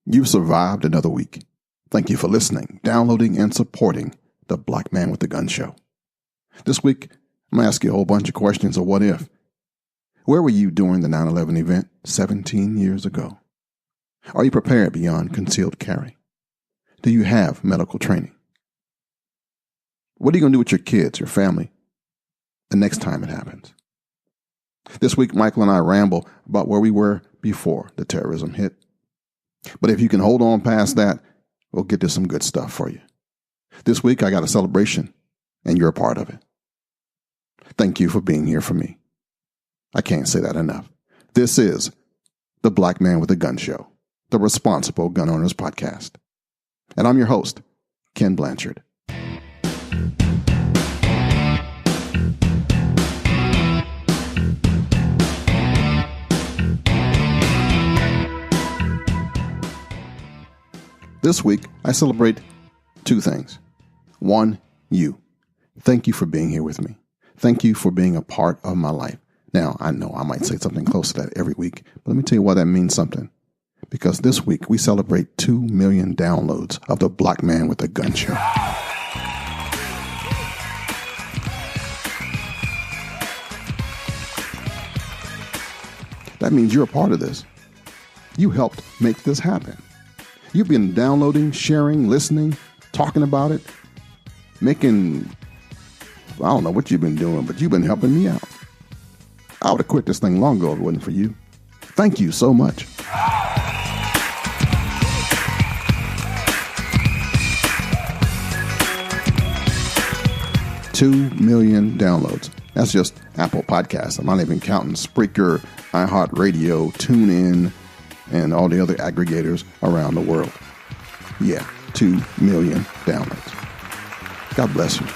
You've survived another week. Thank you for listening, downloading, and supporting the Black Man with the Gun Show. This week, I'm going to ask you a whole bunch of questions of what if. Where were you during the 9/11 event 17 years ago? Are you prepared beyond concealed carry? Do you have medical training? What are you going to do with your kids, your family, the next time it happens? This week, Michael and I ramble about where we were before the terrorism hit. But if you can hold on past that, we'll get to some good stuff for you. This week, I got a celebration, and you're a part of it. Thank you for being here for me. I can't say that enough. This is the Black Man with a Gun Show, the Responsible Gun Owners Podcast. And I'm your host, Ken Blanchard. This week, I celebrate two things. One, you. Thank you for being here with me. Thank you for being a part of my life. Now, I know I might say something close to that every week, but let me tell you why that means something. Because this week, we celebrate 2 million downloads of the Black Man with a Gun Show. That means you're a part of this. You helped make this happen. You've been downloading, sharing, listening, talking about it, making, I don't know what you've been doing, but you've been helping me out. I would have quit this thing long ago if it wasn't for you. Thank you so much. $2 million downloads. That's just Apple Podcasts. I'm not even counting Spreaker, iHeartRadio, TuneIn, and all the other aggregators around the world. Yeah, 2 million downloads. God bless you.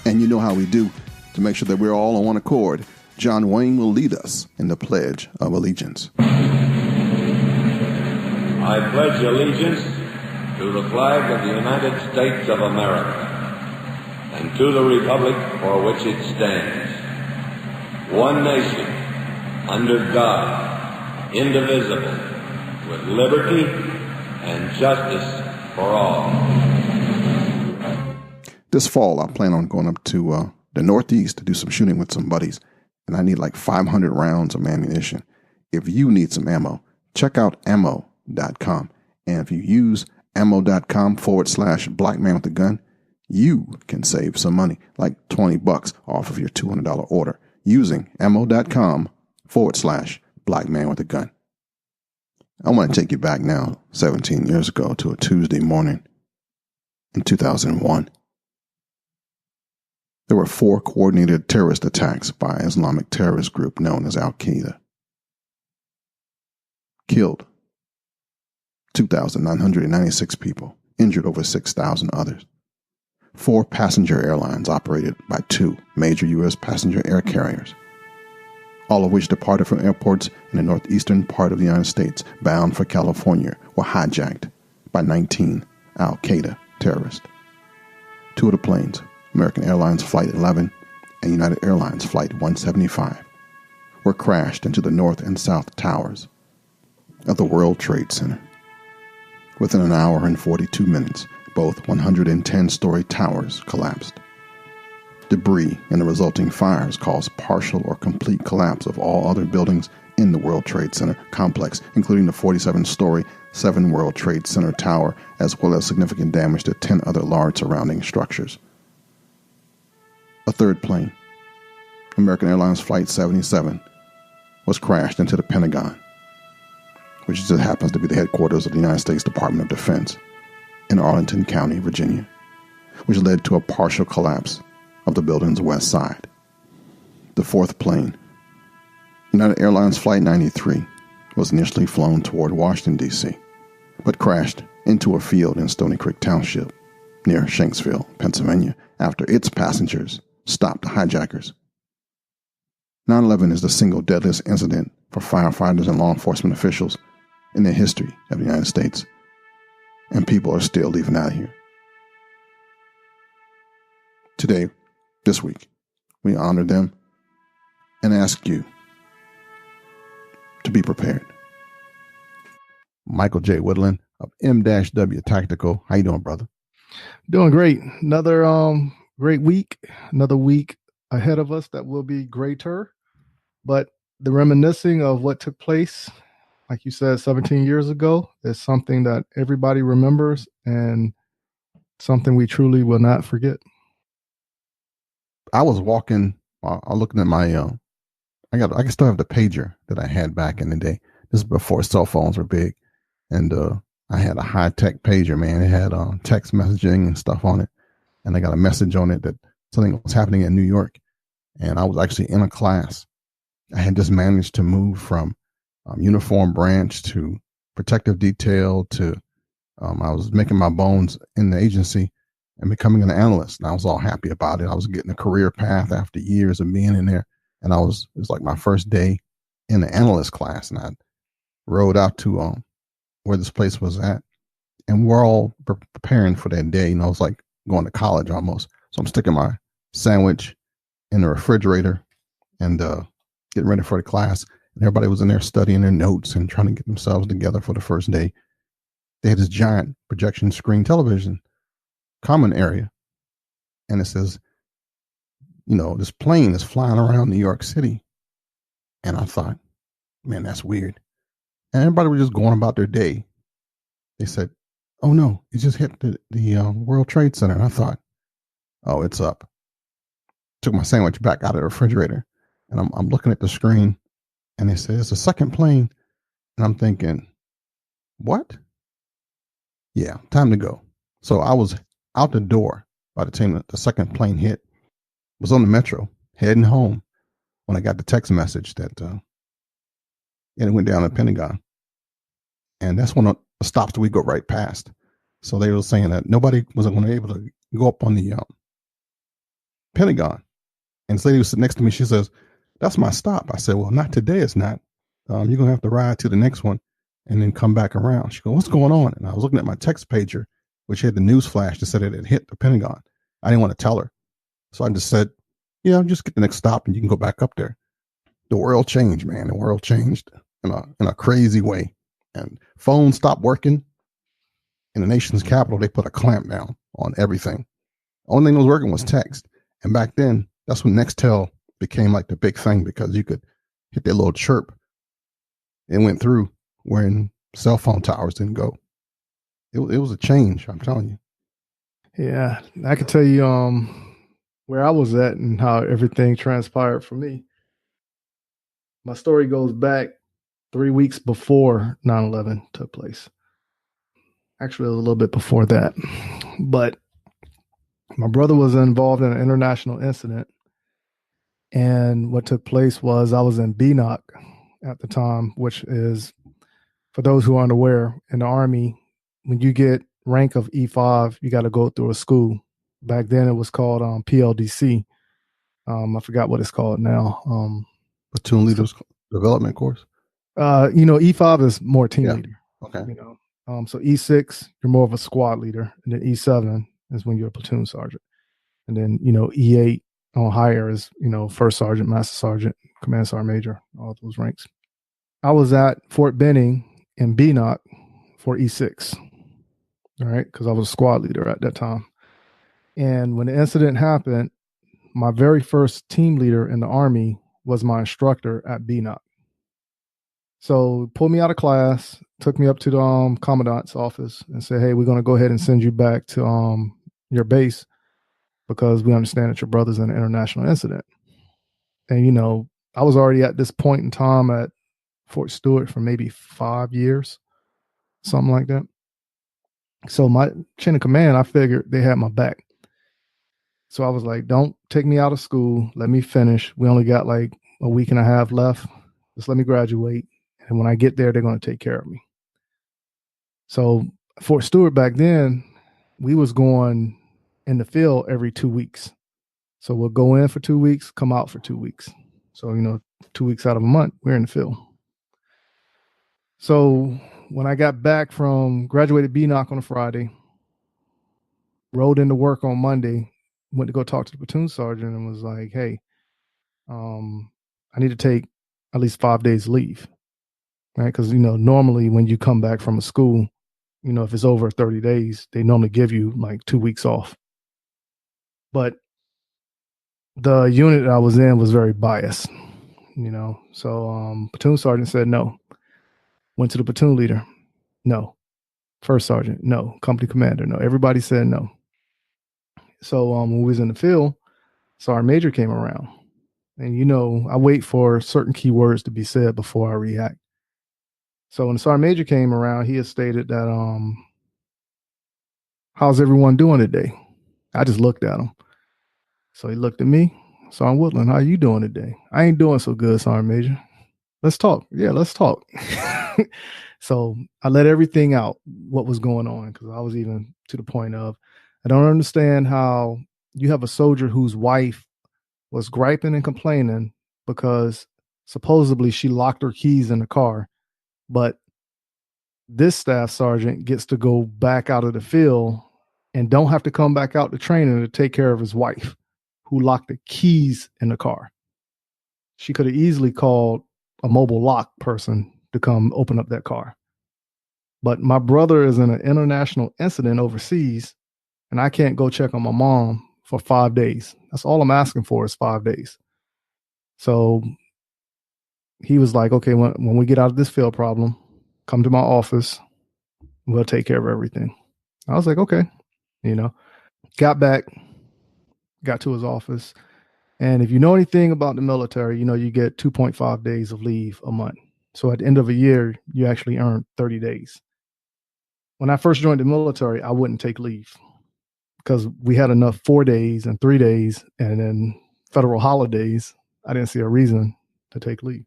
And you know how we do. To make sure that we're all on one accord, John Wayne will lead us in the Pledge of Allegiance. I pledge allegiance to the flag of the United States of America and to the republic for which it stands, one nation, under God, indivisible, with liberty and justice for all. This fall, I plan on going up to the Northeast to do some shooting with some buddies, and I need like 500 rounds of ammunition. If you need some ammo, check out ammo.com. And if you use ammo.com/Black Man with a Gun, you can save some money, like $20 off of your $200 order, using ammo.com/Black Man with a Gun. I want to take you back now, 17 years ago, to a Tuesday morning in 2001. There were 4 coordinated terrorist attacks by an Islamic terrorist group known as al-Qaeda. Killed 2,996 people, injured over 6,000 others. 4 passenger airlines operated by 2 major U.S. passenger air carriers, all of which departed from airports in the northeastern part of the United States bound for California, were hijacked by 19 al-Qaeda terrorists. 2 of the planes, American Airlines Flight 11 and United Airlines Flight 175, were crashed into the north and south towers of the World Trade Center. Within an hour and 42 minutes, both 110-story towers collapsed. Debris and the resulting fires caused partial or complete collapse of all other buildings in the World Trade Center complex, including the 47-story 7 World Trade Center tower, as well as significant damage to 10 other large surrounding structures. A 3rd plane, American Airlines Flight 77, was crashed into the Pentagon, which just happens to be the headquarters of the United States Department of Defense, in Arlington County, Virginia, which led to a partial collapse of the building's west side. The 4th plane, United Airlines Flight 93, was initially flown toward Washington, D.C., but crashed into a field in Stonycreek Township near Shanksville, Pennsylvania, after its passengers stopped the hijackers. 9/11 is the single deadliest incident for firefighters and law enforcement officials in the history of the United States, and people are still leaving out of here. Today, this week, we honor them and ask you to be prepared. Michael J. Woodland of M-W Tactical. How you doing, brother? Doing great. Another great week. Another week ahead of us that will be greater. But the reminiscing of what took place, like you said, 17 years ago, is something that everybody remembers and something we truly will not forget. I was walking, looking at my, I can still have the pager that I had back in the day. This is before cell phones were big. And I had a high-tech pager, man. It had text messaging and stuff on it. And I got a message on it that something was happening in New York. And I was actually in a class. I had just managed to move from uniform branch to protective detail to I was making my bones in the agency and becoming an analyst. And I was all happy about it. I was getting a career path after years of being in there. And it was like my first day in the analyst class. And I rode out to where this place was at. And we're all preparing for that day. You know, it's like going to college almost. So I'm sticking my sandwich in the refrigerator and getting ready for the class. And everybody was in there studying their notes and trying to get themselves together for the first day. They had this giant projection screen television common area. And it says, you know, this plane is flying around New York City. And I thought, man, that's weird. And everybody was just going about their day. They said, oh no, it just hit the World Trade Center. And I thought, oh, it's up. Took my sandwich back out of the refrigerator. And I'm looking at the screen. And it says, it's a second plane. And I'm thinking, what? Yeah, time to go. So I was out the door by the time the second plane hit. Was on the metro, heading home when I got the text message that it went down at Pentagon. And that's one of the stops that we go right past. So they were saying that nobody wasn't going to be able to go up on the Pentagon. And this lady was sitting next to me. She says, that's my stop. I said, well, not today. It's not. You're going to have to ride to the next one and then come back around. She goes, what's going on? And I was looking at my text pager, which had the news flash that said it had hit the Pentagon. I didn't want to tell her. So I just said, yeah, just get the next stop and you can go back up there. The world changed, man. The world changed in a crazy way. And phones stopped working. In the nation's capital, they put a clamp down on everything. Only thing that was working was text. And back then, that's when Nextel became like the big thing because you could hit that little chirp. It went through when cell phone towers didn't go. It was a change, I'm telling you. Yeah, I could tell you where I was at and how everything transpired for me. My story goes back 3 weeks before 9/11 took place. Actually, a little bit before that. But my brother was involved in an international incident. And what took place was I was in BNOC at the time, which is, for those who aren't aware, in the Army, when you get rank of E5, you got to go through a school. Back then it was called PLDC. I forgot what it's called now. Platoon Leaders Development Course. E5 is more team leader. Okay. So E6, you're more of a squad leader. And then E7 is when you're a platoon sergeant. And then, E8 on higher is, first sergeant, master sergeant, command sergeant major, all those ranks. I was at Fort Benning in BNOC for E6. All right. Because I was a squad leader at that time. And when the incident happened, my very first team leader in the Army was my instructor at BNOC. So pulled me out of class, took me up to the commandant's office and said, hey, we're going to go ahead and send you back to your base because we understand that your brother's in an international incident. And, I was already at this point in time at Fort Stewart for maybe 5 years, something like that. So my chain of command, I figured they had my back. So I was like, don't take me out of school. Let me finish. We only got like a week and a half left. Just let me graduate. And when I get there, they're going to take care of me. So Fort Stewart back then, we was going in the field every 2 weeks. So we'll go in for 2 weeks, come out for 2 weeks. So, 2 weeks out of a month, we're in the field. So when I got back from graduated BNOC on a Friday, rode into work on Monday, went to go talk to the platoon sergeant and was like, hey, I I need to take at least 5 days leave, right? Because, normally when you come back from a school, if it's over 30 days, they normally give you like 2 weeks off. But the unit that I was in was very biased, So platoon sergeant said no. Went to the platoon leader, no. First sergeant, no. Company commander, no. Everybody said no. So when we was in the field, sergeant major came around. And, I wait for certain keywords to be said before I react. So when the sergeant major came around, he had stated that, how's everyone doing today? I just looked at him. So he looked at me. Sergeant Woodland, how you doing today? I ain't doing so good, sergeant major. Let's talk. Yeah, let's talk. So I let everything out, what was going on, because I was even to the point of, I don't understand how you have a soldier whose wife was griping and complaining because supposedly she locked her keys in the car, but this staff sergeant gets to go back out of the field and don't have to come back out to training to take care of his wife who locked the keys in the car. She could have easily called a mobile lock person to come open up that car. But my brother is in an international incident overseas, and I can't go check on my mom for 5 days. That's all I'm asking for is 5 days. So he was like, okay, when we get out of this field problem, come to my office. We'll take care of everything. I was like, okay, got back, got to his office. And if you know anything about the military, you get 2.5 days of leave a month. So at the end of a year, you actually earn 30 days. When I first joined the military, I wouldn't take leave because we had enough 4 days and 3 days and then federal holidays. I didn't see a reason to take leave.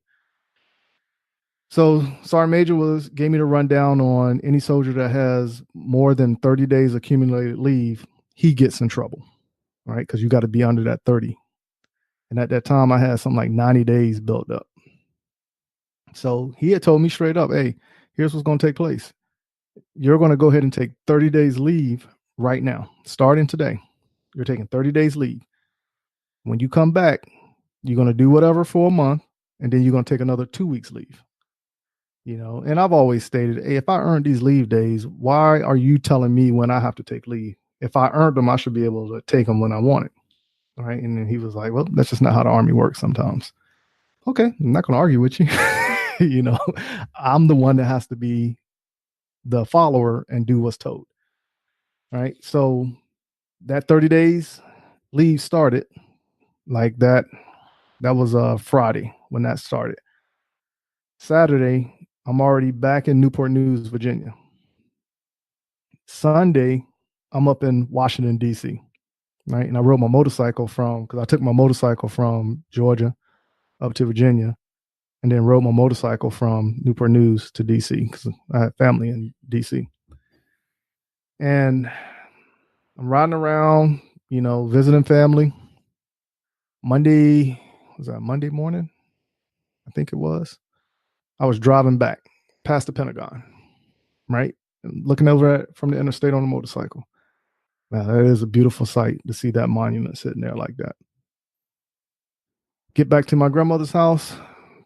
So Sergeant Major gave me the rundown on any soldier that has more than 30 days accumulated leave, he gets in trouble, right? Because you got to be under that 30. And at that time, I had something like 90 days built up. So he had told me straight up, hey, here's what's going to take place. You're going to go ahead and take 30 days leave right now, starting today. You're taking 30 days leave. When you come back, you're going to do whatever for a month, and then you're going to take another 2 weeks leave. And I've always stated, hey, if I earned these leave days, why are you telling me when I have to take leave? If I earned them, I should be able to take them when I want it. All right. And then he was like, well, that's just not how the Army works sometimes. Okay. I'm not going to argue with you. I'm the one that has to be the follower and do what's told. All right. So that 30 days leave started like that. That was Friday when that started. Saturday, I'm already back in Newport News, Virginia. Sunday, I'm up in Washington, D.C., right? And I rode my motorcycle because I took my motorcycle from Georgia up to Virginia and then rode my motorcycle from Newport News to D.C. because I had family in D.C. And I'm riding around, visiting family. Was that Monday morning? I think it was. I was driving back past the Pentagon, right? Looking over from the interstate on a motorcycle. Now, that is a beautiful sight to see that monument sitting there like that. Get back to my grandmother's house.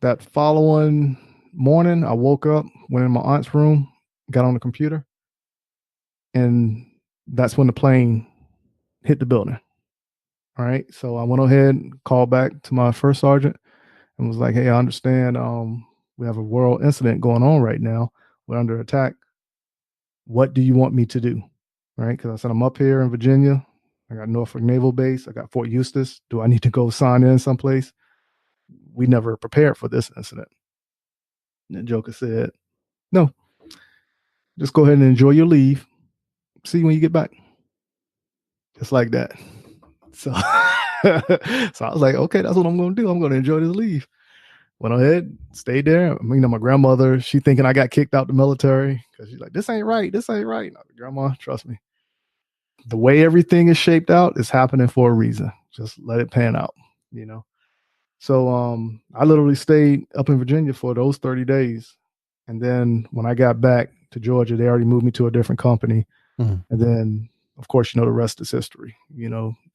That following morning, I woke up, went in my aunt's room, got on the computer, and that's when the plane hit the building. All right. So I went ahead and called back to my first sergeant and was like, hey, I understand we have a world incident going on right now. We're under attack. What do you want me to do? Right? Because I said, I'm up here in Virginia. I got Norfolk Naval Base. I got Fort Eustis. Do I need to go sign in someplace? We never prepared for this incident. And the Joker said, no, just go ahead and enjoy your leave. See you when you get back. Just like that. So, so I was like, okay, that's what I'm going to do. I'm going to enjoy this leave. Went ahead, stayed there. My grandmother, she thinking I got kicked out the military because she's like, this ain't right. This ain't right. No, Grandma, trust me. The way everything is shaped out is happening for a reason. Just let it pan out, So I literally stayed up in Virginia for those 30 days. And then when I got back to Georgia, they already moved me to a different company. Mm-hmm. And then, of course, the rest is history.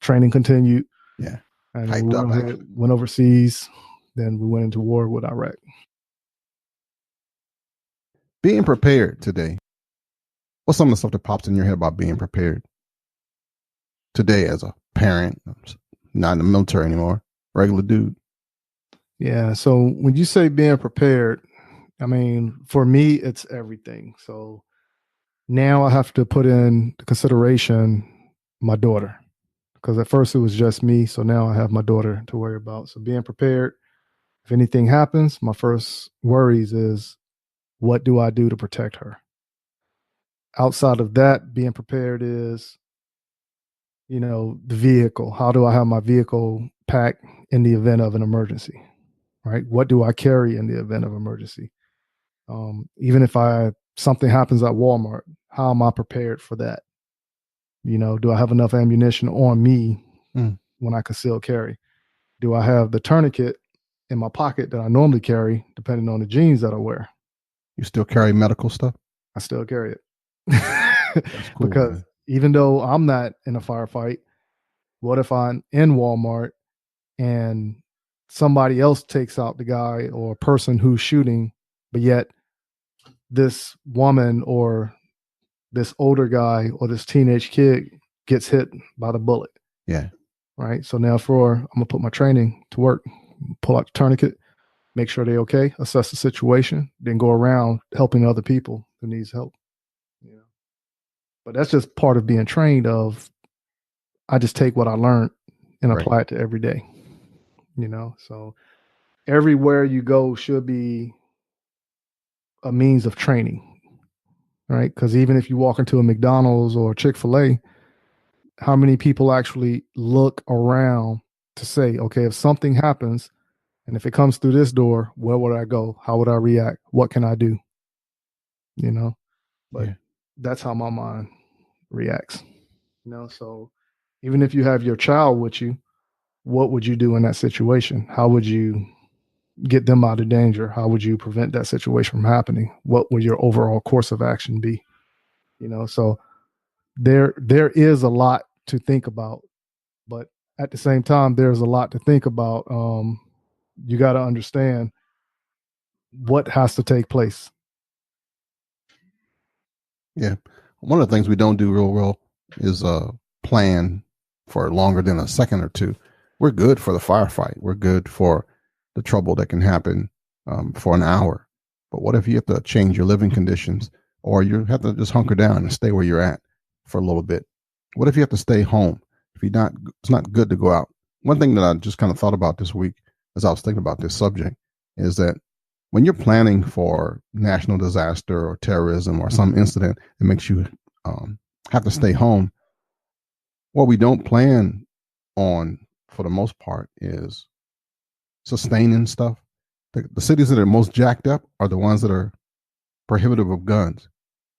Training continued. Yeah. And we went overseas, Then we went into war with Iraq. Being prepared today. What's some of the stuff that pops in your head about being prepared today as a parent, not in the military anymore, regular dude? Yeah. So when you say being prepared, I mean, for me, it's everything. So now I have to put in consideration my daughter, because at first it was just me. So now I have my daughter to worry about. So being prepared, if anything happens, my first worries is, what do I do to protect her? Outside of that, being prepared is, the vehicle. How do I have my vehicle packed in the event of an emergency, right? What do I carry in the event of emergency? Even if something happens at Walmart, how am I prepared for that? Do I have enough ammunition on me when I conceal carry? Do I have the tourniquet in my pocket that I normally carry, depending on the jeans that I wear? You still carry medical stuff? I still carry it. That's cool, because man. even though I'm not in a firefight, what if I'm in Walmart and somebody else takes out the guy or person who's shooting, but yet this woman or this older guy or this teenage kid gets hit by the bullet? Yeah. Right. So now I'm gonna put my training to work, pull out the tourniquet, make sure they're okay, assess the situation, then go around helping other people who needs help. But that's just part of being trained. I just take what I learned and apply it to every day. So everywhere you go should be a means of training, right? Because even if you walk into a McDonald's or Chick-fil-A, how many people actually look around to say, okay, if something happens and if it comes through this door, where would I go? How would I react? What can I do? But that's how my mind reacts. So even if you have your child with you, what would you do in that situation? How would you get them out of danger? How would you prevent that situation from happening? What would your overall course of action be? So there is a lot to think about, but at the same time, there's a lot to think about. You got to understand what has to take place. Yeah. One of the things we don't do real well is plan for longer than a second or two. We're good for the firefight. We're good for the trouble that can happen for an hour. But what if you have to change your living conditions, or you have to just hunker down and stay where you're at for a little bit? What if you have to stay home? It's not good to go out. One thing that I just kind of thought about this week as I was thinking about this subject is that when you're planning for national disaster or terrorism or some incident that makes you have to stay home, what we don't plan on for the most part is sustaining stuff. The cities that are most jacked up are the ones that are prohibitive of guns.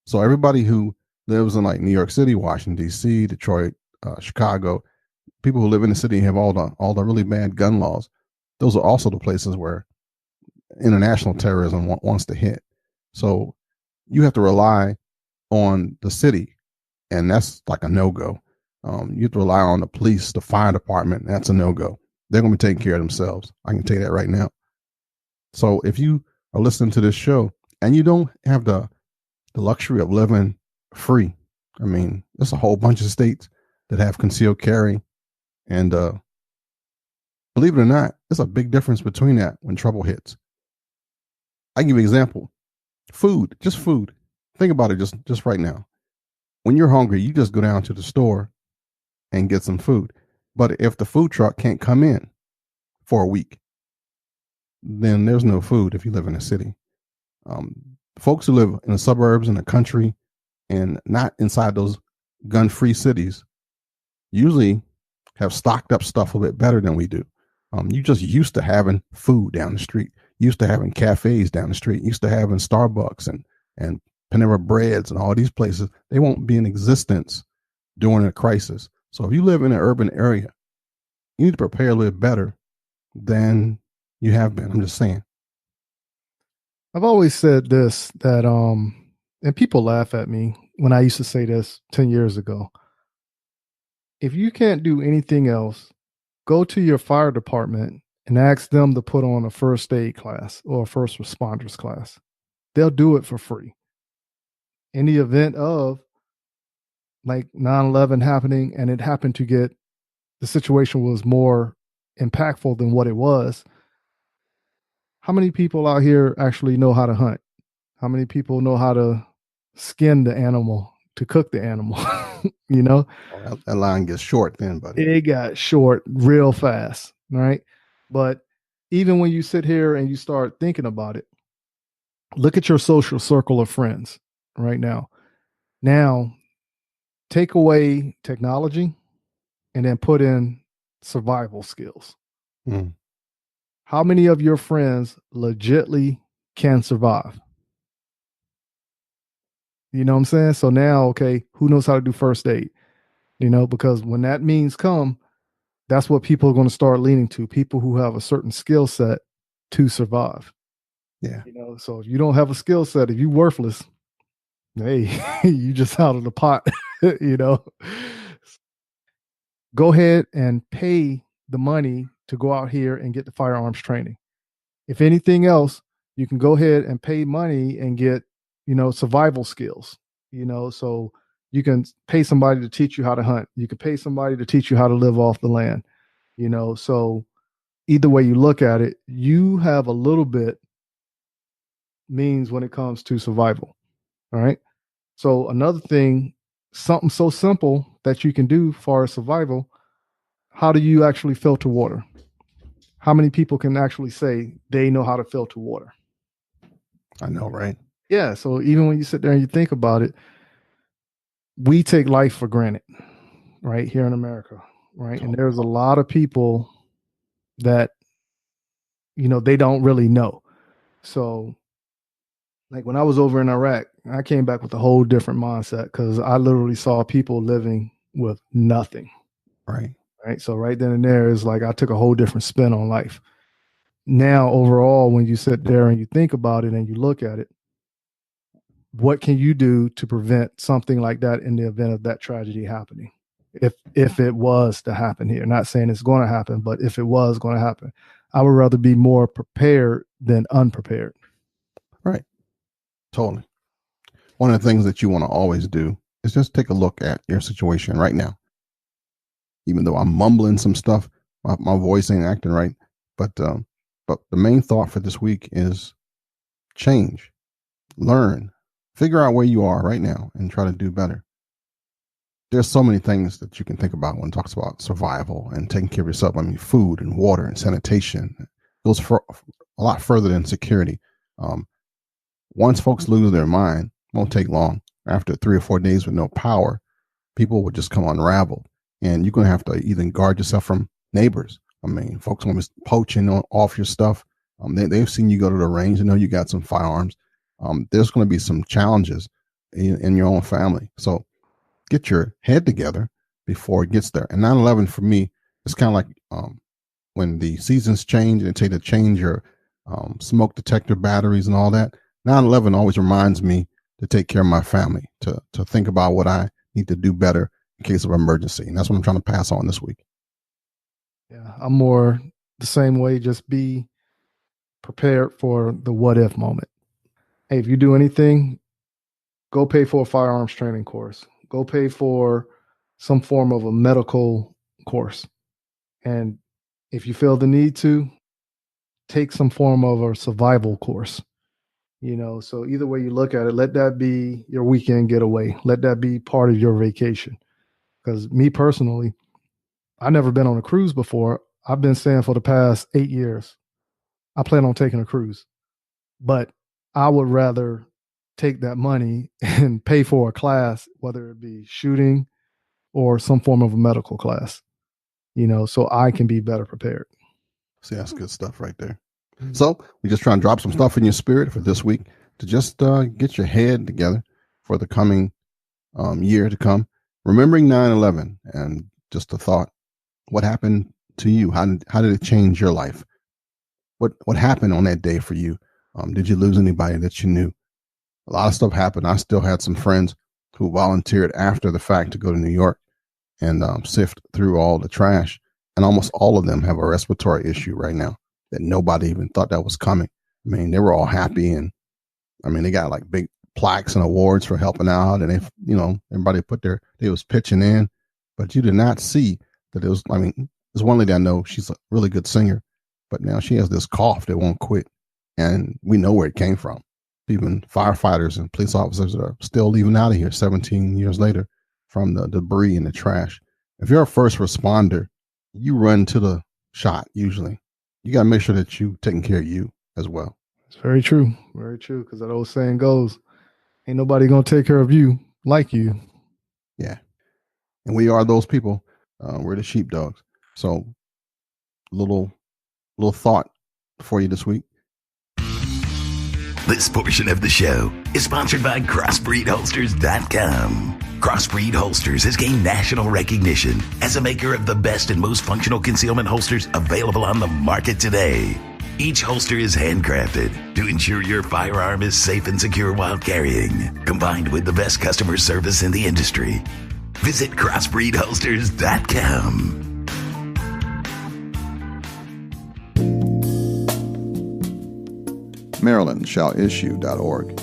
So everybody who lives in like New York City, Washington, D.C., Detroit, Chicago, people who live in the city have all the really bad gun laws. Those are also the places where international terrorism wants to hit. So you have to rely on the city, and that's like a no-go. You have to rely on the police, the fire department. That's a no-go. They're going to be taking care of themselves. I can tell you that right now. So if you are listening to this show and you don't have the luxury of living free, I mean, there's a whole bunch of states that have concealed carry. And believe it or not, there's a big difference between that when trouble hits. I give you an example. Food, just food. Think about it just right now. When you're hungry, you just go down to the store and get some food. But if the food truck can't come in for a week, then there's no food if you live in a city. Folks who live in the suburbs, in the country, and not inside those gun-free cities usually have stocked up stuff a bit better than we do. You just used to having food down the street, used to having cafes down the street, used to having Starbucks and Panera Breads and all these places. They won't be in existence during a crisis. So if you live in an urban area, you need to prepare a little better than you have been. I'm just saying. I've always said this, that and people laugh at me when I used to say this 10 years ago. If you can't do anything else, go to your fire department and ask them to put on a first aid class or a first responders class. They'll do it for free. In the event of like 9/11 happening, and it happened to get, the situation was more impactful than what it was. How many people out here actually know how to hunt? How many people know how to skin the animal, to cook the animal? You know, that line gets short then, buddy. It got short real fast, right? But even when you sit here and you start thinking about it, look at your social circle of friends right now. Now, take away technology and then put in survival skills. Mm. How many of your friends legitly can survive? You know what I'm saying? So now, okay, who knows how to do first aid? You know, because when that means come, that's what people are going to start leaning to, people who have a certain skill set to survive. Yeah. You know, so if you don't have a skill set, if you're worthless, hey, you just out of the pot, you know. Go ahead and pay the money to go out here and get the firearms training. If anything else, you can go ahead and pay money and get, you know, survival skills, you know, so you can pay somebody to teach you how to hunt. You can pay somebody to teach you how to live off the land, you know. So either way you look at it, you have a little bit means when it comes to survival. All right. So another thing, something so simple that you can do for survival, how do you actually filter water? How many people can actually say they know how to filter water? I know, right? Yeah. So even when you sit there and you think about it, we take life for granted, right, here in America, right? And there's a lot of people that, you know, they don't really know. So like when I was over in Iraq, I came back with a whole different mindset because I literally saw people living with nothing. Right. Right. So right then and there is like I took a whole different spin on life. Now, overall, when you sit there and you think about it and you look at it, what can you do to prevent something like that in the event of that tragedy happening? If it was to happen here, not saying it's going to happen, but if it was going to happen, I would rather be more prepared than unprepared. Right. Totally. One of the things that you want to always do is just take a look at your situation right now. Even though I'm mumbling some stuff, my voice ain't acting right. But the main thought for this week is change, learn, figure out where you are right now and try to do better. There's so many things that you can think about when it talks about survival and taking care of yourself. I mean, food and water and sanitation goes for a lot further than security. Once folks lose their mind, it won't take long. After 3 or 4 days with no power, people will just come unraveled. And you're going to have to either guard yourself from neighbors. I mean, folks want to be poaching off your stuff. They've seen you go to the range. They know you got some firearms. There's going to be some challenges in your own family. So get your head together before it gets there. And 9/11 for me, it's kind of like when the seasons change and take to change your smoke detector batteries and all that. 9/11 always reminds me to take care of my family, to think about what I need to do better in case of emergency. And that's what I'm trying to pass on this week. Yeah, I'm more the same way. Just be prepared for the what if moment. Hey, if you do anything, go pay for a firearms training course. Go pay for some form of a medical course. And if you feel the need to, take some form of a survival course. You know, so either way you look at it, let that be your weekend getaway. Let that be part of your vacation. Because me personally, I've never been on a cruise before. I've been saying for the past 8 years, I plan on taking a cruise. But I would rather take that money and pay for a class, whether it be shooting or some form of a medical class, you know, so I can be better prepared. See, that's good stuff right there. So we just try and drop some stuff in your spirit for this week to just get your head together for the coming year to come. Remembering 9/11 and just a thought, what happened to you? How did it change your life? What happened on that day for you? Did you lose anybody that you knew? A lot of stuff happened. I still had some friends who volunteered after the fact to go to New York and sift through all the trash. And almost all of them have a respiratory issue right now. that nobody even thought that was coming. I mean, they were all happy, and I mean, they got like big plaques and awards for helping out, and everybody they was pitching in, but you did not see that it was. I mean, there's one lady I know, she's a really good singer, but now she has this cough that won't quit, and we know where it came from. Even firefighters and police officers are still leaving out of here 17 years later from the debris and the trash. If you're a first responder, you run to the shot. Usually, you got to make sure that you taking care of you as well. It's very true. Very true. Because that old saying goes, ain't nobody going to take care of you like you. Yeah. And we are those people. We're the sheepdogs. So little thought for you this week. This portion of the show is sponsored by CrossbreedHolsters.com. Crossbreed Holsters has gained national recognition as a maker of the best and most functional concealment holsters available on the market today. Each holster is handcrafted to ensure your firearm is safe and secure while carrying, combined with the best customer service in the industry. Visit CrossbreedHolsters.com. MarylandShallIssue.org.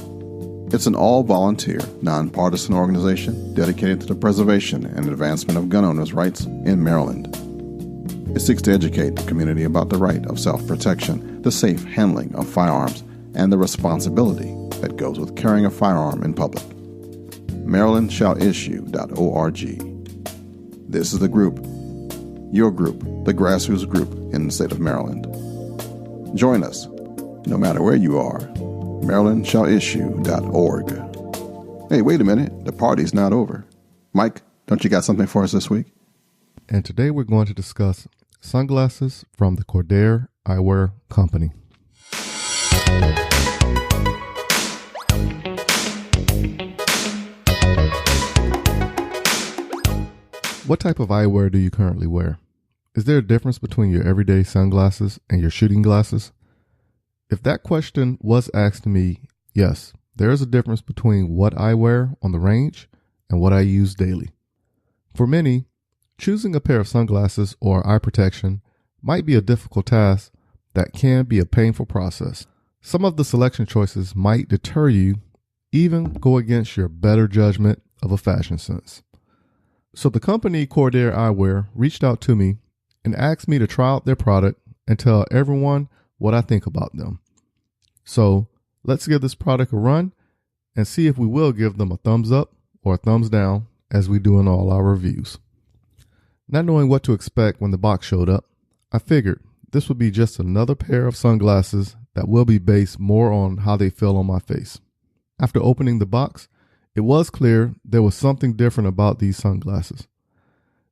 It's an all-volunteer, nonpartisan organization dedicated to the preservation and advancement of gun owners' rights in Maryland. It seeks to educate the community about the right of self-protection, the safe handling of firearms, and the responsibility that goes with carrying a firearm in public. MarylandShallIssue.org. This is the group, your group, the grassroots group in the state of Maryland. Join us. No matter where you are, MarylandShallIssue.org. Hey, wait a minute. The party's not over. Mike, don't you got something for us this week? And today we're going to discuss sunglasses from the Cordair Eyewear Company. What type of eyewear do you currently wear? Is there a difference between your everyday sunglasses and your shooting glasses? If that question was asked to me, yes, there is a difference between what I wear on the range and what I use daily. For many, choosing a pair of sunglasses or eye protection might be a difficult task that can be a painful process. Some of the selection choices might deter you, even go against your better judgment of a fashion sense. So the company Cordair Eyewear reached out to me and asked me to try out their product and tell everyone what I think about them. So let's give this product a run and see if we will give them a thumbs up or a thumbs down as we do in all our reviews. Not knowing what to expect when the box showed up, I figured this would be just another pair of sunglasses that will be based more on how they feel on my face. After opening the box, it was clear there was something different about these sunglasses.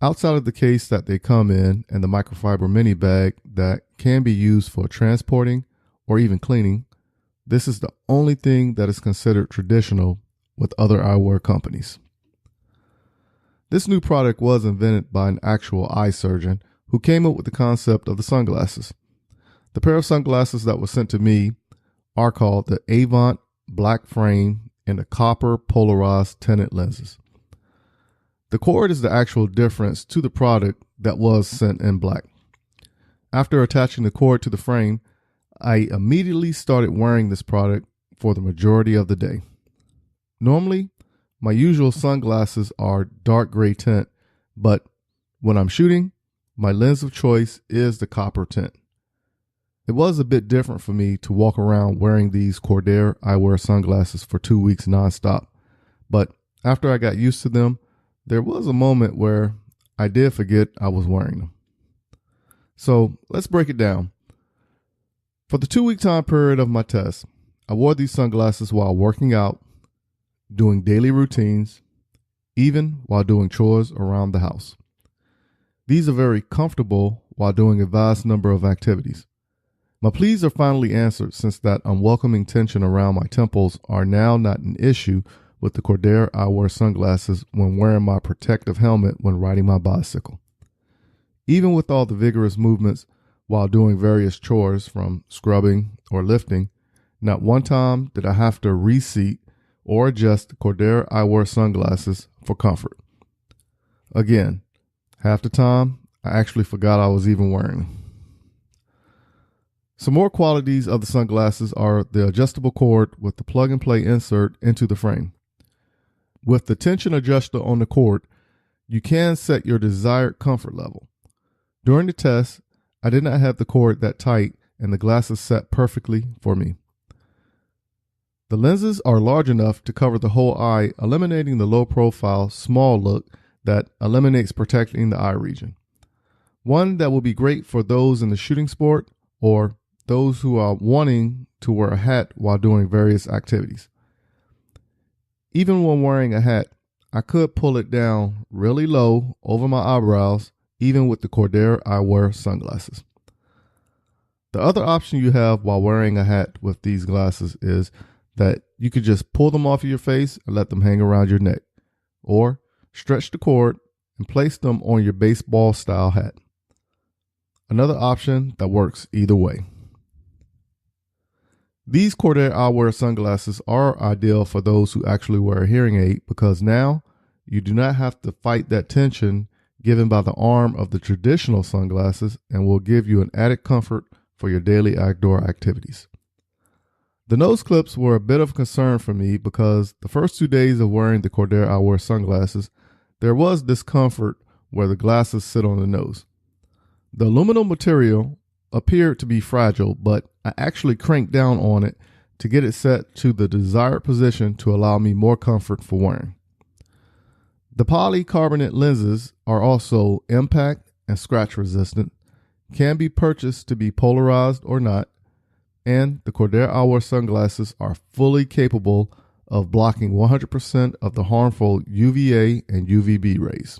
Outside of the case that they come in and the microfiber mini bag that can be used for transporting or even cleaning, this is the only thing that is considered traditional with other eyewear companies. This new product was invented by an actual eye surgeon who came up with the concept of the sunglasses. The pair of sunglasses that was sent to me are called the Avant Black Frame and the Copper Polarized Tinted Lenses. The cord is the actual difference to the product that was sent in black. After attaching the cord to the frame, I immediately started wearing this product for the majority of the day. Normally, my usual sunglasses are dark gray tint, but when I'm shooting, my lens of choice is the copper tint. It was a bit different for me to walk around wearing these Cordair eyewear sunglasses for 2 weeks nonstop, but after I got used to them, there was a moment where I did forget I was wearing them. So let's break it down. For the 2-week time period of my test, I wore these sunglasses while working out, doing daily routines, even while doing chores around the house. These are very comfortable while doing a vast number of activities. My pleas are finally answered since that unwelcoming tension around my temples are now not an issue with the Cordair eyewear sunglasses when wearing my protective helmet when riding my bicycle. Even with all the vigorous movements while doing various chores from scrubbing or lifting, not one time did I have to reseat or adjust the Cordair eyewear sunglasses for comfort. Again, half the time I actually forgot I was even wearing them. Some more qualities of the sunglasses are the adjustable cord with the plug-and-play insert into the frame. With the tension adjuster on the cord, you can set your desired comfort level. During the test, I did not have the cord that tight and the glasses set perfectly for me. The lenses are large enough to cover the whole eye, eliminating the low-profile, small look that eliminates protecting the eye region. One that will be great for those in the shooting sport or those who are wanting to wear a hat while doing various activities. Even when wearing a hat, I could pull it down really low over my eyebrows, even with the Cordair eyewear sunglasses. The other option you have while wearing a hat with these glasses is that you could just pull them off of your face and let them hang around your neck, or stretch the cord and place them on your baseball style hat. Another option that works either way. These Cordair eyewear sunglasses are ideal for those who actually wear a hearing aid because now you do not have to fight that tension given by the arm of the traditional sunglasses and will give you an added comfort for your daily outdoor activities. The nose clips were a bit of a concern for me because the first 2 days of wearing the Cordair eyewear sunglasses, there was discomfort where the glasses sit on the nose. The aluminum material appeared to be fragile, but I actually cranked down on it to get it set to the desired position to allow me more comfort for wearing. The polycarbonate lenses are also impact and scratch resistant, can be purchased to be polarized or not, and the Cordair eyewear sunglasses are fully capable of blocking 100% of the harmful UVA and UVB rays.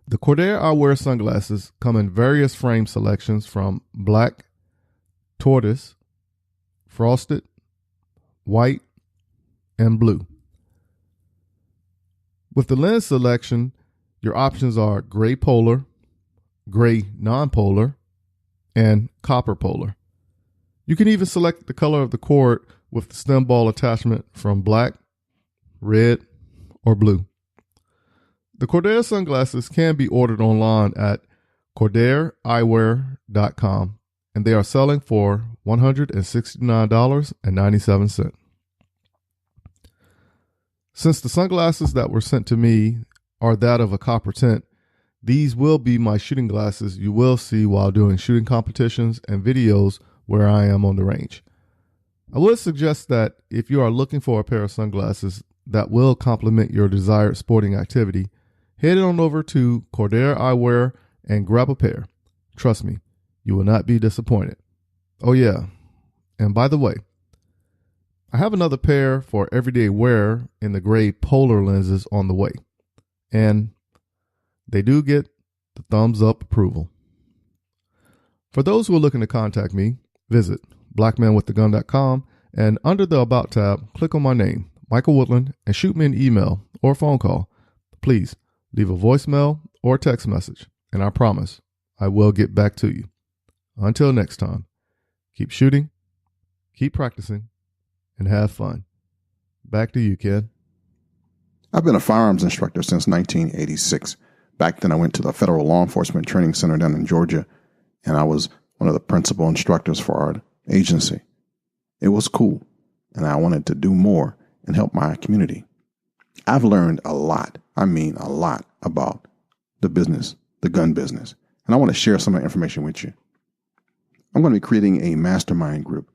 The Cordair eyewear sunglasses come in various frame selections from black, tortoise, frosted, white, and blue. With the lens selection, your options are gray polar, gray non-polar, and copper polar. You can even select the color of the cord with the stem ball attachment from black, red, or blue. The Cordair sunglasses can be ordered online at CordairEyewear.com, and they are selling for $169.97. Since the sunglasses that were sent to me are that of a copper tint, these will be my shooting glasses you will see while doing shooting competitions and videos where I am on the range. I would suggest that if you are looking for a pair of sunglasses that will complement your desired sporting activity, head on over to Cordair Eyewear and grab a pair. Trust me, you will not be disappointed. Oh yeah, and by the way, I have another pair for everyday wear in the gray polar lenses on the way, and they do get the thumbs up approval. For those who are looking to contact me, visit blackmanwiththegun.com and under the About tab, click on my name, Michael Woodland, and shoot me an email or a phone call. Please leave a voicemail or text message, and I promise I will get back to you. Until next time, keep shooting, keep practicing, and have fun. Back to you, Ken. I've been a firearms instructor since 1986. Back then, I went to the Federal Law Enforcement Training Center down in Georgia, and I was one of the principal instructors for our agency. It was cool, and I wanted to do more and help my community. I've learned a lot, I mean a lot, about the business, the gun business, and I want to share some of the information with you. I'm going to be creating a mastermind group.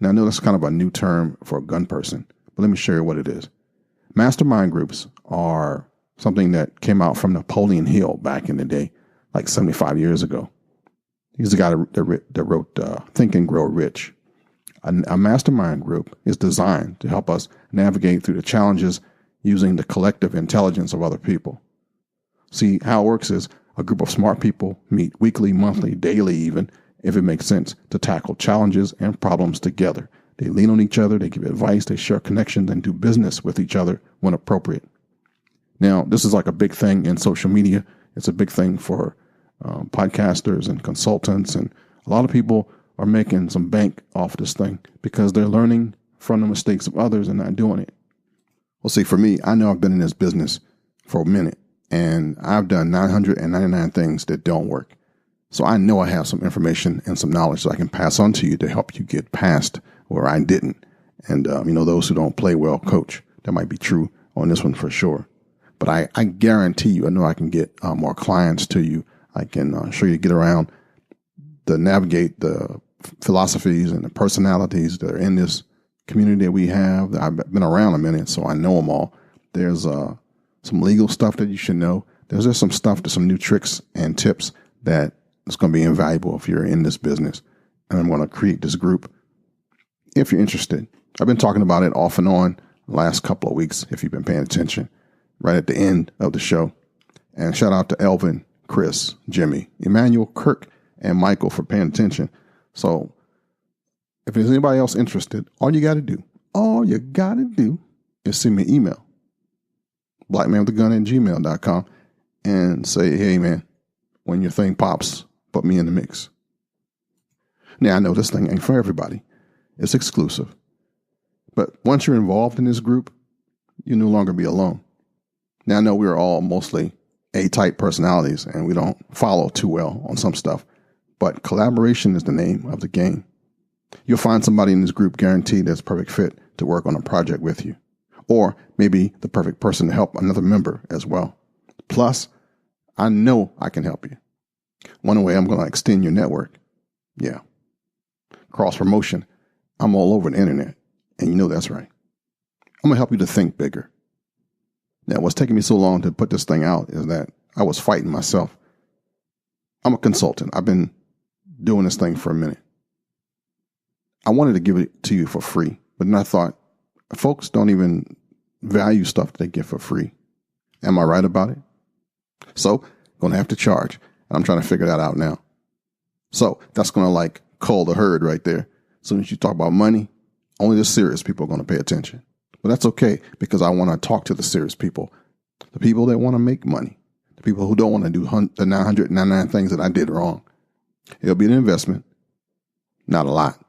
Now, I know that's kind of a new term for a gun person, but let me show you what it is. Mastermind groups are something that came out from Napoleon Hill back in the day, like 75 years ago. He's the guy that wrote Think and Grow Rich. A mastermind group is designed to help us navigate through the challenges using the collective intelligence of other people. See, how it works is a group of smart people meet weekly, monthly, daily even, if it makes sense, to tackle challenges and problems together. They lean on each other, they give advice, they share connections, and do business with each other when appropriate. Now, this is like a big thing in social media. It's a big thing for podcasters and consultants, and a lot of people are making some bank off this thing because they're learning from the mistakes of others and not doing it. Well, see, for me, I know I've been in this business for a minute, and I've done 999 things that don't work. So I know I have some information and some knowledge that I can pass on to you to help you get past where I didn't. And, those who don't play well coach. That might be true on this one for sure. But I guarantee you, I know I can get more clients to you. I can show you to get around, to navigate the philosophies and the personalities that are in this community that we have. I've been around a minute, so I know them all. There's some legal stuff that you should know. There's just some new tricks and tips that is going to be invaluable if you're in this business. And I'm going to create this group if you're interested. I've been talking about it off and on the last couple of weeks, if you've been paying attention, right at the end of the show. And shout out to Elvin, Chris, Jimmy, Emmanuel, Kirk, and Michael for paying attention. So if there's anybody else interested, all you got to do is send me an email, blackmanwiththegun@gmail.com, and say, hey, man, when your thing pops, put me in the mix. Now, I know this thing ain't for everybody. It's exclusive. But once you're involved in this group, you'll no longer be alone. Now, I know we're all mostly A-type personalities, and we don't follow too well on some stuff. But collaboration is the name of the game. You'll find somebody in this group guaranteed that's a perfect fit to work on a project with you. Or maybe the perfect person to help another member as well. Plus, I know I can help you. One way I'm going to extend your network. Yeah. Cross promotion. I'm all over the internet. And you know that's right. I'm going to help you to think bigger. Now, what's taking me so long to put this thing out is that I was fighting myself. I'm a consultant. I've been doing this thing for a minute. I wanted to give it to you for free, but then I thought, folks don't even value stuff they get for free. Am I right about it? So, going to have to charge. I'm trying to figure that out now. So, that's going to cull the herd right there. As soon as you talk about money, only the serious people are going to pay attention. But that's okay, because I want to talk to the serious people, the people that want to make money, the people who don't want to do the 999 things that I did wrong. It'll be an investment, not a lot,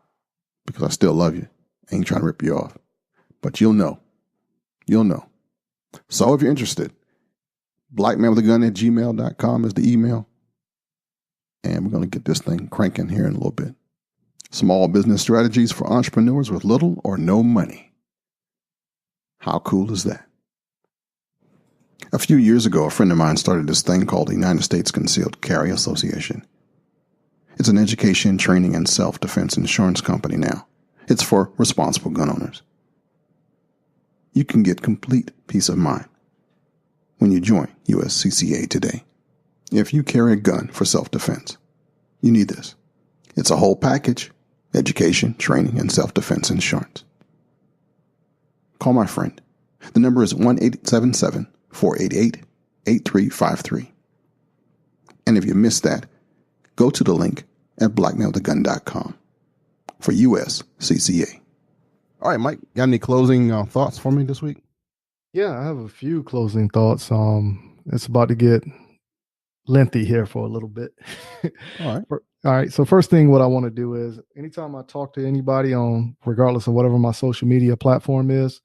because I still love you. I ain't trying to rip you off. But you'll know. You'll know. So if you're interested, blackmanwiththegun@gmail.com is the email. And we're going to get this thing cranking here in a little bit. Small business strategies for entrepreneurs with little or no money. How cool is that? A few years ago, a friend of mine started this thing called the United States Concealed Carry Association. It's an education, training, and self-defense insurance company now. It's for responsible gun owners. You can get complete peace of mind when you join USCCA today. If you carry a gun for self-defense, you need this. It's a whole package: education, training, and self-defense insurance. Call my friend. The number is 1-877-488-8353. And if you missed that, go to the link at blackmanwiththegun.com for USCCA. All right, Mike, got any closing thoughts for me this week? Yeah, I have a few closing thoughts. It's about to get lengthy here for a little bit. All right. So first thing, what I want to do is anytime I talk to anybody on, regardless of whatever my social media platform is,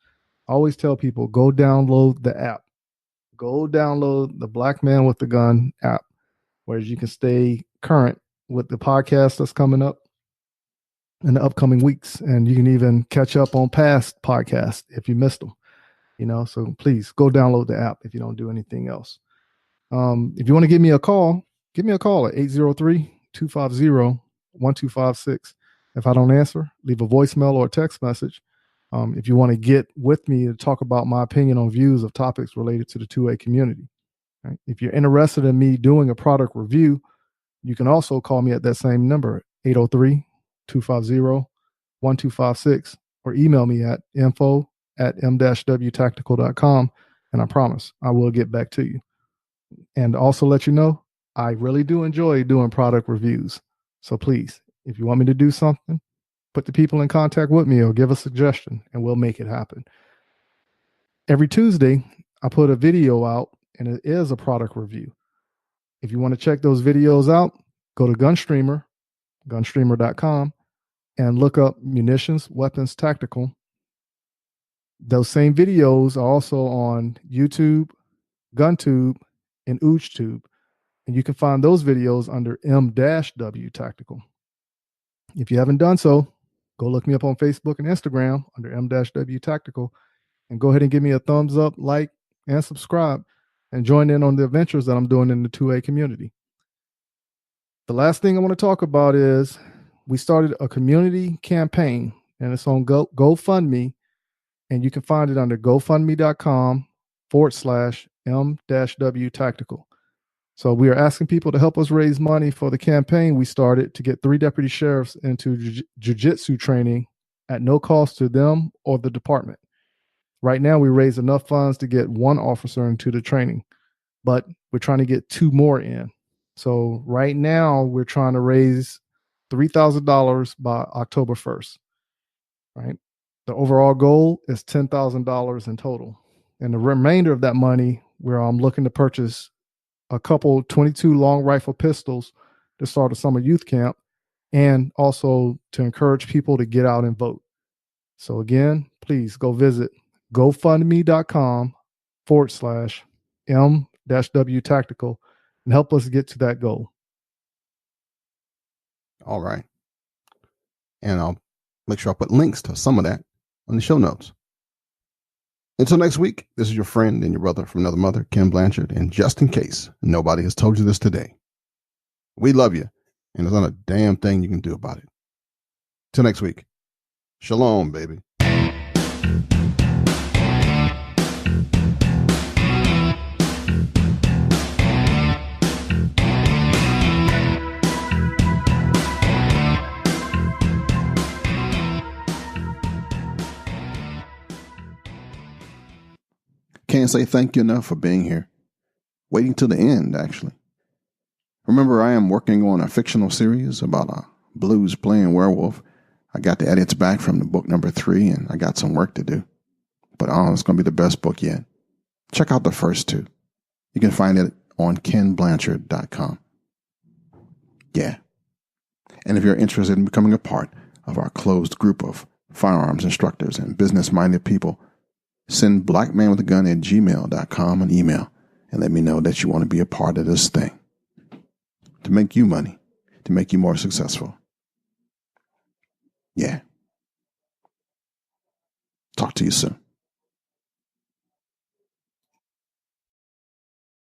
I always tell people, go download the app. Go download the Black Man with the Gun app, where you can stay current with the podcast that's coming up in the upcoming weeks. And you can even catch up on past podcasts if you missed them. So please go download the app if you don't do anything else. If you want to give me a call at 803-250-1256. If I don't answer, leave a voicemail or a text message. If you want to get with me to talk about my opinion on views of topics related to the 2A community. Right? If you're interested in me doing a product review, you can also call me at that same number, 803-250-1256, or email me at info@m-wtactical.com, and I promise I will get back to you. And also let you know, I really do enjoy doing product reviews. So please, if you want me to do something, put the people in contact with me or give a suggestion and we'll make it happen. Every Tuesday, I put a video out and it is a product review. If you want to check those videos out, go to gunstreamer.com, and look up Munitions, Weapons, Tactical. Those same videos are also on YouTube, GunTube, and OogeTube. And And you can find those videos under M-W Tactical. If you haven't done so, go look me up on Facebook and Instagram under M-W Tactical, and go ahead and give me a thumbs up, like, and subscribe, and join in on the adventures that I'm doing in the 2A community. The last thing I want to talk about is we started a community campaign, and it's on GoFundMe, and you can find it under gofundme.com/M-W Tactical. So we are asking people to help us raise money for the campaign we started to get 3 deputy sheriffs into jiu-jitsu training at no cost to them or the department. Right now, we raised enough funds to get 1 officer into the training, but we're trying to get 2 more in. So right now, we're trying to raise $3,000 by October 1st, right? The overall goal is $10,000 in total. And the remainder of that money, where I'm looking to purchase a couple 22 long rifle pistols to start a summer youth camp, and also to encourage people to get out and vote. So again, please go visit gofundme.com/M-W Tactical and help us get to that goal. All right. And I'll make sure I put links to some of that on the show notes. Until next week, this is your friend and your brother from another mother, Ken Blanchard. And just in case nobody has told you this today, we love you, and there's not a damn thing you can do about it. Till next week, shalom, baby. Can't say thank you enough for being here. Waiting till the end, actually. Remember, I am working on a fictional series about a blues playing werewolf. I got the edits back from the book number 3, and I got some work to do. But it's going to be the best book yet. Check out the first 2. You can find it on kenblanchard.com. Yeah. And if you're interested in becoming a part of our closed group of firearms instructors and business-minded people, send blackmanwithagun@gmail.com an email and let me know that you want to be a part of this thing. To make you money, to make you more successful. Yeah. Talk to you soon.